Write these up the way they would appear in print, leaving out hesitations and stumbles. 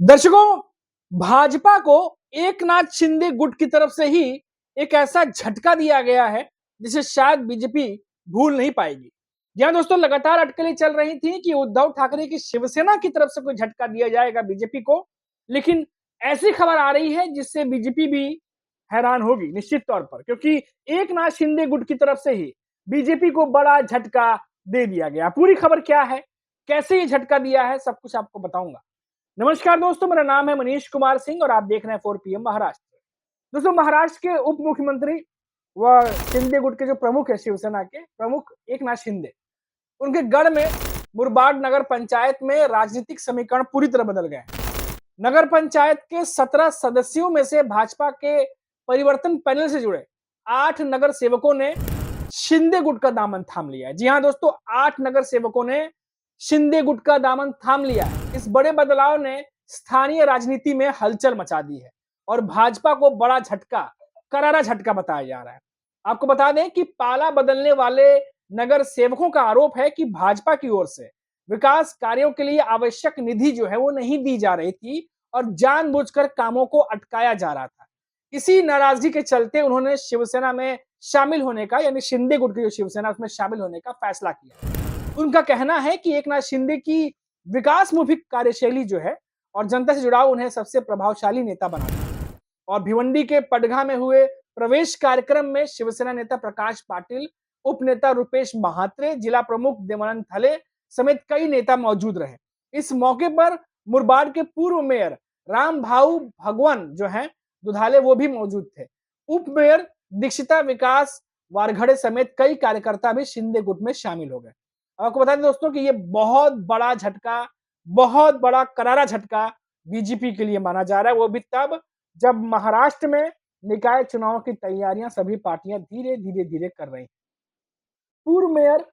दर्शकों, भाजपा को एकनाथ शिंदे गुट की तरफ से ही एक ऐसा झटका दिया गया है जिसे शायद बीजेपी भूल नहीं पाएगी। जी हां दोस्तों, लगातार अटकलें चल रही थी कि उद्धव ठाकरे की शिवसेना की तरफ से कोई झटका दिया जाएगा बीजेपी को, लेकिन ऐसी खबर आ रही है जिससे बीजेपी भी हैरान होगी निश्चित तौर पर, क्योंकि एकनाथ शिंदे गुट की तरफ से ही बीजेपी को बड़ा झटका दे दिया गया। पूरी खबर क्या है, कैसे ये झटका दिया है, सब कुछ आपको बताऊंगा। नमस्कार दोस्तों, मेरा नाम है मनीष कुमार सिंह और आप देख रहे हैं 4 पीएम महाराष्ट्र। दोस्तों, महाराष्ट्र के उप मुख्यमंत्री व शिंदे गुट के जो प्रमुख है, शिवसेना के प्रमुख एकनाथ शिंदे, उनके गढ़ में मुरबाड नगर पंचायत में राजनीतिक समीकरण पूरी तरह बदल गए। नगर पंचायत के 17 सदस्यों में से भाजपा के परिवर्तन पैनल से जुड़े 8 नगर सेवकों ने शिंदे गुट का दामन थाम लिया है। जी हाँ दोस्तों, 8 नगर सेवकों ने शिंदे गुट का दामन थाम लिया है। इस बड़े बदलाव ने स्थानीय राजनीति में हलचल मचा दी है और भाजपा को बड़ा झटका, करारा झटका बताया जा रहा है। आपको बता दें कि पाला बदलने वाले नगर सेवकों का आरोप है कि भाजपा की ओर से विकास कार्यों के लिए आवश्यक निधि जो है वो नहीं दी जा रही थी और जानबूझकर कामों को अटकाया जा रहा था। इसी नाराजगी के चलते उन्होंने शिवसेना में शामिल होने का, यानी शिंदे गुट की जो शिवसेना उसमें शामिल होने का फैसला किया। उनका कहना है कि एकनाथ शिंदे की विकासमुखी कार्यशैली जो है और जनता से जुड़ाव उन्हें सबसे प्रभावशाली नेता बनाता है। और भिवंडी के पडघा में हुए प्रवेश कार्यक्रम में शिवसेना नेता प्रकाश पाटिल, उप नेता रुपेश महात्रे, जिला प्रमुख देवानंद थले समेत कई नेता मौजूद रहे। इस मौके पर मुरबाड के पूर्व मेयर राम भाऊ भगवान जो है दुधाले, वो भी मौजूद थे। उप मेयर दीक्षिता विकास वारघड़े समेत कई कार्यकर्ता भी शिंदे गुट में शामिल हो गए। आपको बता दें दोस्तों कि ये बहुत बड़ा झटका, बहुत बड़ा करारा झटका बीजेपी के लिए माना जा रहा है, वो भी तब जब महाराष्ट्र में निकाय चुनाव की तैयारियां सभी पार्टियां धीरे धीरे धीरे कर रही। पूर्व मेयर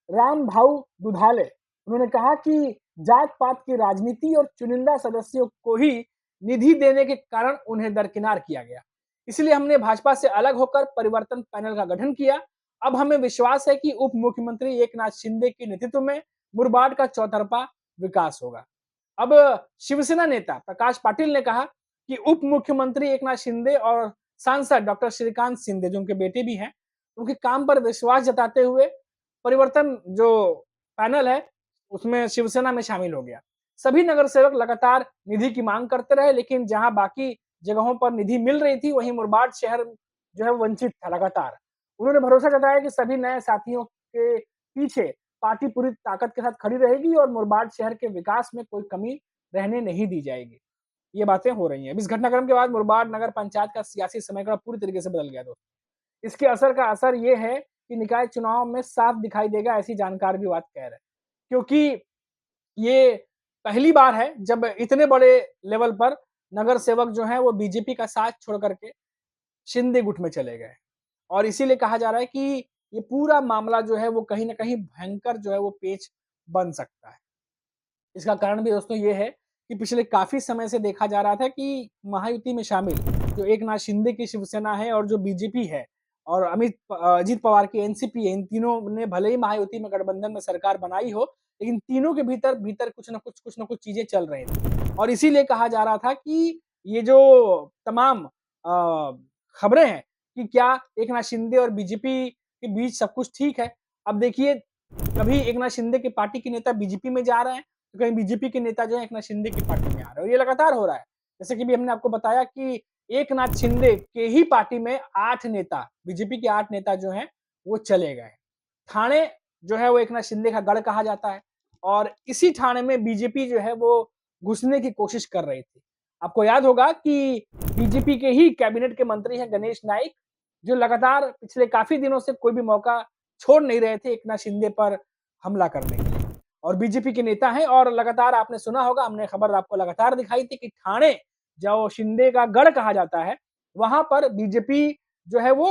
राम भाऊ दुधाले, उन्होंने कहा कि जात पात की राजनीति और चुनिंदा सदस्यों को ही निधि देने के कारण उन्हें दरकिनार किया गया, इसलिए हमने भाजपा से अलग होकर परिवर्तन पैनल का गठन किया। अब हमें विश्वास है कि उप मुख्यमंत्री एकनाथ शिंदे के नेतृत्व में मुरबाड का चौतरफा विकास होगा। अब शिवसेना नेता प्रकाश पाटिल ने कहा कि उप मुख्यमंत्री एकनाथ शिंदे और सांसद डॉक्टर श्रीकांत शिंदे, जो उनके बेटे भी हैं, उनके काम पर विश्वास जताते हुए परिवर्तन जो पैनल है उसमें शिवसेना में शामिल हो गया। सभी नगर सेवक लगातार निधि की मांग करते रहे, लेकिन जहां बाकी जगहों पर निधि मिल रही थी वहीं मुरबाड शहर जो है वंचित था लगातार। उन्होंने भरोसा जताया कि सभी नए साथियों के पीछे पार्टी पूरी ताकत के साथ खड़ी रहेगी और मुरबाड शहर के विकास में कोई कमी रहने नहीं दी जाएगी। ये बातें हो रही हैं। इस घटनाक्रम के बाद मुरबाड नगर पंचायत का सियासी समीकरण पूरी तरीके से बदल गया दोस्तों। इसके असर का असर ये है कि निकाय चुनाव में साफ दिखाई देगा, ऐसी जानकार भी बात कह रहे हैं, क्योंकि ये पहली बार है जब इतने बड़े लेवल पर नगर सेवक जो हैं वो बीजेपी का साथ छोड़ करके शिंदे गुट में चले गए। और इसीलिए कहा जा रहा है कि ये पूरा मामला जो है वो कहीं न कहीं भयंकर जो है वो पेच बन सकता है। इसका कारण भी दोस्तों ये है कि पिछले काफ़ी समय से देखा जा रहा था कि महायुति में शामिल जो एकनाथ शिंदे की शिवसेना है और जो बीजेपी है और अजीत पवार की एनसीपी है, इन तीनों ने भले ही महायुति में गठबंधन में सरकार बनाई हो, लेकिन तीनों के भीतर भीतर कुछ न कुछ चीज़ें चल रही थी। और इसीलिए कहा जा रहा था कि ये जो तमाम खबरें हैं कि क्या एकनाथ शिंदे और बीजेपी के बीच सब कुछ ठीक है। अब देखिए, कभी एकनाथ शिंदे की पार्टी के नेता बीजेपी में जा रहे हैं, तो कहीं बीजेपी के नेता जो है एकनाथ शिंदे की पार्टी में आ रहे हैं और ये लगातार हो रहा है। जैसे कि भी हमने आपको बताया कि एकनाथ शिंदे के ही पार्टी में 8 नेता, बीजेपी के 8 नेता जो हैं वो चले गए। ठाणे जो है वो एकनाथ शिंदे का गढ़ कहा जाता है और इसी ठाणे में बीजेपी जो है वो घुसने की कोशिश कर रही थी। आपको याद होगा कि बीजेपी के ही कैबिनेट के मंत्री हैं गणेश नाइक, जो लगातार पिछले काफ़ी दिनों से कोई भी मौका छोड़ नहीं रहे थे एकनाथ शिंदे पर हमला करने के लिए और बीजेपी के नेता हैं। और लगातार आपने सुना होगा, हमने खबर आपको लगातार दिखाई थी कि ठाणे जो शिंदे का गढ़ कहा जाता है, वहां पर बीजेपी जो है वो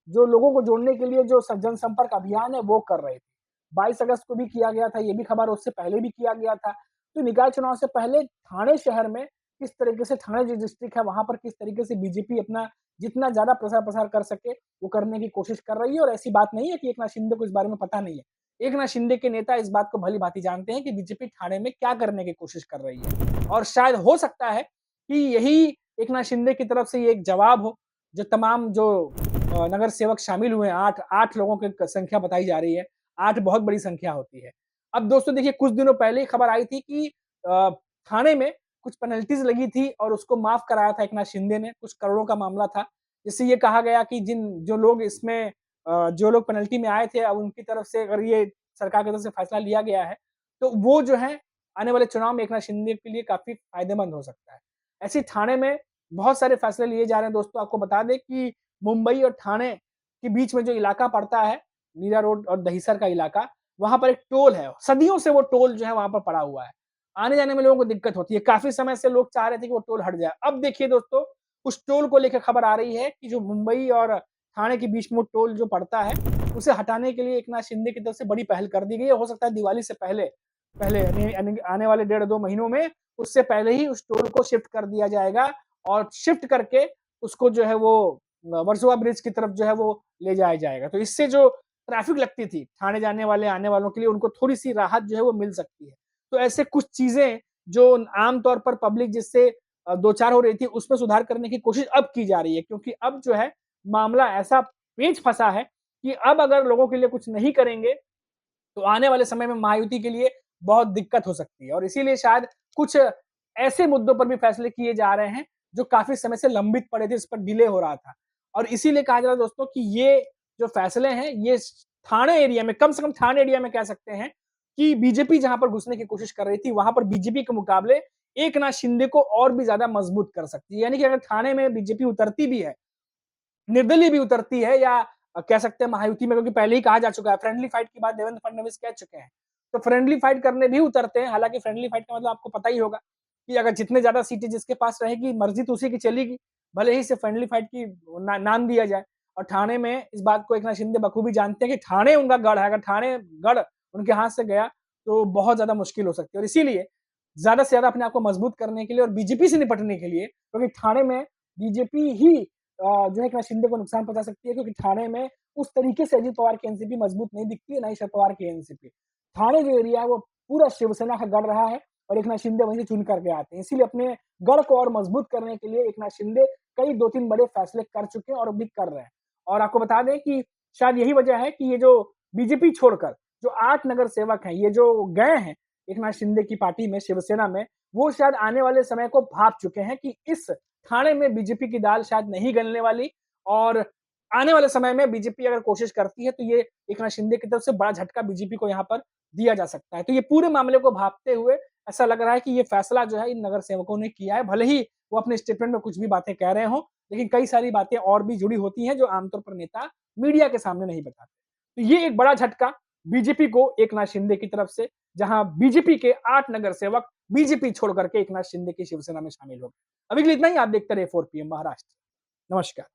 जो लोगों को जोड़ने के लिए जो जनसंपर्क अभियान है वो कर रही थी। 22 अगस्त को भी किया गया था, ये भी खबर उससे पहले भी किया गया था। तो निकाय चुनाव से पहले ठाणे शहर में किस तरीके से, ठाणे जो डिस्ट्रिक्ट है वहां पर किस तरीके से बीजेपी अपना जितना ज्यादा प्रसार प्रसार कर सके वो करने की कोशिश कर रही है। और ऐसी बात नहीं है कि एकनाथ शिंदे को इस बारे में पता नहीं है। एकनाथ शिंदे के नेता इस बात को भली-भांति जानते हैं कि बीजेपी ठाणे में क्या करने की कोशिश कर रही है और शायद हो सकता है कि यही एकनाथ शिंदे की तरफ से ये एक जवाब हो, जो तमाम जो नगर सेवक शामिल हुए हैं, 8 लोगों की संख्या बताई जा रही है। 8 बहुत बड़ी संख्या होती है। अब दोस्तों देखिए कुछ दिनों पहले ही खबर आई थी कि अ, ठाणे में कुछ पेनल्टीज़ लगी थी और उसको माफ़ कराया था एकनाथ शिंदे ने, कुछ करोड़ों का मामला था। जिससे ये कहा गया कि जो लोग इसमें जो लोग पेनल्टी में आए थे, अब उनकी तरफ से अगर ये सरकार की तरफ से फैसला लिया गया है, तो वो जो है आने वाले चुनाव में एकनाथ शिंदे के लिए काफ़ी फ़ायदेमंद हो सकता है। ऐसे ही ठाणे में बहुत सारे फैसले लिए जा रहे हैं दोस्तों, आपको बता दें कि मुंबई और ठाणे के बीच में जो इलाका पड़ता है, मीरा रोड और दहिसर का इलाका, वहाँ पर एक टोल है। सदियों से वो टोल जो है वहाँ पर पड़ा हुआ है। आने-जाने में लोगों को दिक्कत होती है। काफ़ी समय से लोग चाह रहे थे कि वो टोल हट जाए। अब देखिए दोस्तों, उस टोल को लेकर खबर आ रही है कि जो मुंबई और ठाणे के बीच में वो टोल जो पड़ता है, उसे हटाने के लिए एकनाथ शिंदे की तरफ से बड़ी पहल कर दी गई है। हो सकता है दिवाली से पहले पहले यानी यानी आने वाले डेढ़ 2 महीनों में उससे पहले ही उस टोल को शिफ्ट कर दिया जाएगा और शिफ्ट करके उसको जो है वो वर्सोवा ब्रिज की तरफ जो है वो ले जाया जाएगा। तो इससे जो ट्रैफिक लगती थी, ठाणे जाने वाले, आने वालों के लिए उनको थोड़ी-सी राहत जो है वो मिल सकती है। तो ऐसे कुछ चीज़ें जो आम तौर पर पब्लिक जिससे दो-चार हो रही थी, उसमें सुधार करने की कोशिश अब की जा रही है क्योंकि अब जो है मामला ऐसा पेच फँसा है कि अब अगर लोगों के लिए कुछ नहीं करेंगे, तो आने वाले समय में महायुति के लिए बहुत दिक्कत हो सकती है और इसीलिए शायद कुछ ऐसे मुद्दों पर भी फैसले किए जा रहे हैं, जो काफ़ी समय से लंबित पड़े थे, इस पर डिले हो रहा था। और इसीलिए कहा जा रहा है दोस्तों कि ये जो फैसले हैं, ये ठाणे एरिया में कम से कम ठाणे एरिया में कह सकते हैं कि बीजेपी जहाँ पर घुसने की कोशिश कर रही थी, वहाँ पर बीजेपी के मुकाबले एकनाथ शिंदे को और भी ज़्यादा मजबूत कर सकती है। यानी कि अगर ठाणे में बीजेपी उतरती भी है, निर्दलीय भी उतरती है या कह सकते हैं महायुति में क्योंकि पहले ही कहा जा चुका है फ्रेंडली फाइट की बात देवेंद्र फडणवीस कह चुके हैं। तो फ्रेंडली फाइट करने भी उतरते हैं, हालाँकि फ्रेंडली फाइट का मतलब आपको पता ही होगा कि अगर जितने ज़्यादा सीटें जिसके पास रहेगी, मर्ज़ी तो उसी की चलेगी, भले ही इसे फ्रेंडली फाइट की नाम दिया जाए। और ठाणे में इस बात को एकनाथ शिंदे बखूबी जानते हैं कि ठाणे उनका गढ़ है, अगर ठाणे गढ़ उनके हाथ से गया, तो बहुत ज़्यादा मुश्किल हो सकती है और इसीलिए ज़्यादा से ज़्यादा अपने आप को मजबूत करने के लिए और बीजेपी से निपटने के लिए क्योंकि ठाणे में बीजेपी ही जो है एकनाथ शिंदे को नुकसान पहुँचा सकती है क्योंकि ठाणे में उस तरीके से अजित पवार की एनसीपी मजबूत नहीं दिखती है, ना ही शरद पवार की एनसीपी। ठाणे जो एरिया है वो पूरा शिवसेना का गढ़ रहा है और एकनाथ शिंदे वहीं से चुन करके आते हैं। इसीलिए अपने गढ़ को और मजबूत करने के लिए एकनाथ शिंदे कई 2-3 बड़े फैसले कर चुके हैं और अभी कर रहे हैं। और आपको बता दें कि शायद यही वजह है कि ये जो बीजेपी छोड़कर जो 8 नगर सेवक हैं, ये जो गए हैं एकनाथ शिंदे की पार्टी में, शिवसेना में, वो शायद आने वाले समय को भाँप चुके हैं कि इस ठाणे में बीजेपी की दाल शायद नहीं गलने वाली और आने वाले समय में बीजेपी अगर कोशिश करती है तो ये एकनाथ शिंदे की तरफ से बड़ा झटका बीजेपी को यहाँ पर दिया जा सकता है। तो ये पूरे मामले को भांपते हुए ऐसा लग रहा है कि ये फैसला जो है इन नगर सेवकों ने किया है। भले ही वो अपने स्टेटमेंट में कुछ भी बातें कह रहे हों, लेकिन कई सारी बातें और भी जुड़ी होती हैं जो आमतौर पर नेता मीडिया के सामने नहीं बताते। तो ये एक बड़ा झटका बीजेपी को एकनाथ शिंदे की तरफ से, जहां बीजेपी के 8 नगर सेवक बीजेपी छोड़ करके एकनाथ शिंदे की शिवसेना में शामिल हो गए। अभी के लिए इतना ही। आप देखते रहिए 4 पीएम महाराष्ट्र। नमस्कार।